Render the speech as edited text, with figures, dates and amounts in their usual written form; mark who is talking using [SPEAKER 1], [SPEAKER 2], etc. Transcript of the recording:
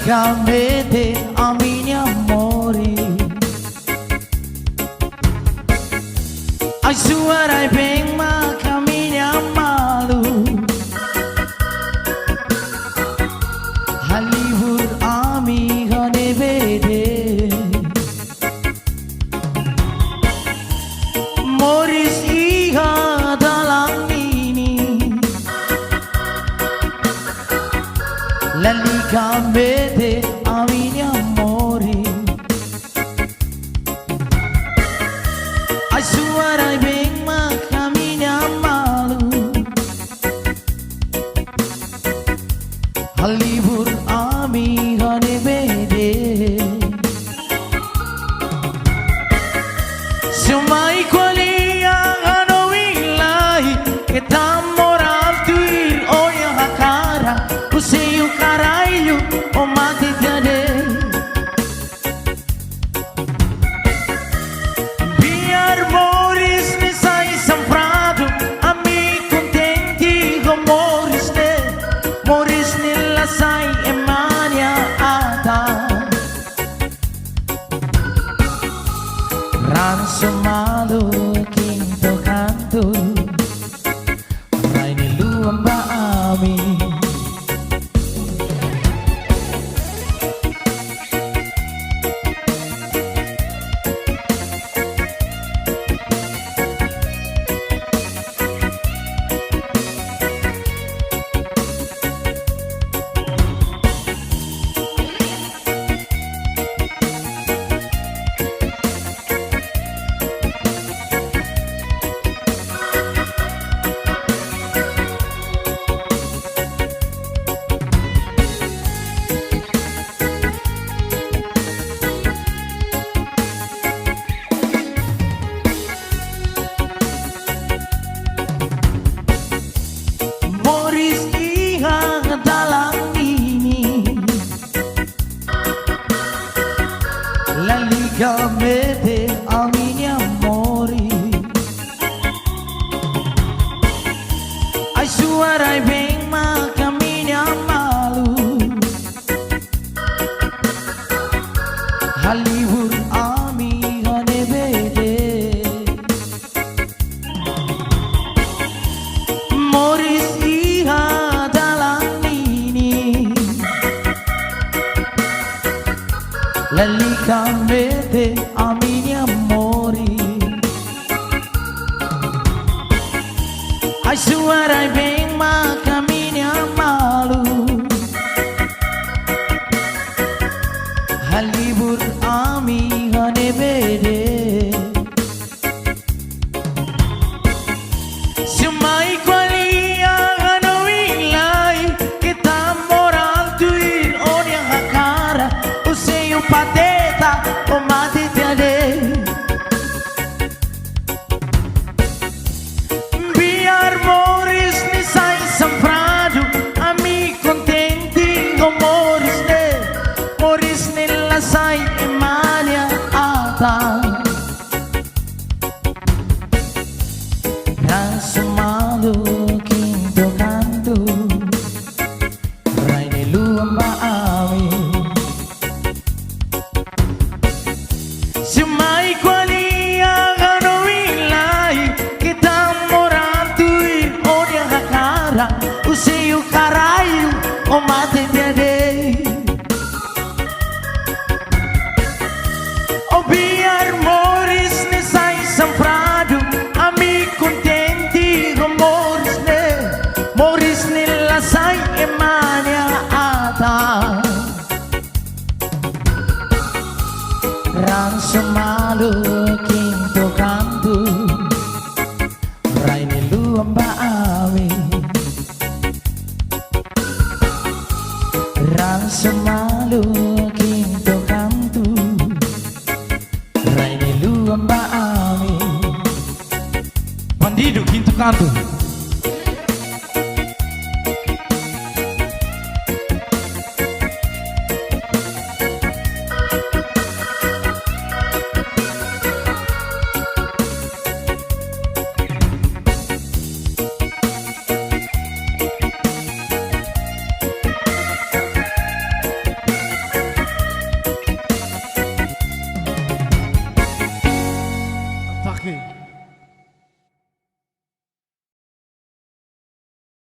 [SPEAKER 1] Lentamente a minha amore. Ai suarai bem ma caminha malu. Hollywood amiga ne vede. Morris iha dalang nini. Lentamente a minha amore. Ai suarai bem ma caminha malu. Hollywood amiga ne vede. Se mai qualia ano ilai que tá moral tu ir olha a cara. Você o caralho o mate de Biar Morris ne sai samprado ami contenti com Morris ne la sai emania ata ransomado quinto canto rai ne luamba ami. Lentamente a minha amore. Ai suarai bem ma caminha malu. Hollywood amiga ne vede. Morris iha dalang nini. Lentamente a minha amore. Ai suarai bem ma caminha malu. Hollywood amiga ne vede. Se mai qualia ano ilai que tá moral tu ir olha a cara. O seu pateta o mate de Biar Morris ne sai samprado ami contenti com Morris ne la sai emania ata ransomado quinto canto rai ne luamba ami. Se mai qualia ano ilai que tá moral tu ir olha a cara. O seu caralho o mate de O Biar Morris ne sai samprado ami contenti com Morris ne la sai emania ata ransomado quinto canto rai ne luamba ami. Ransomado quinto canto rai ne luamba ami. Bandido quinto canto.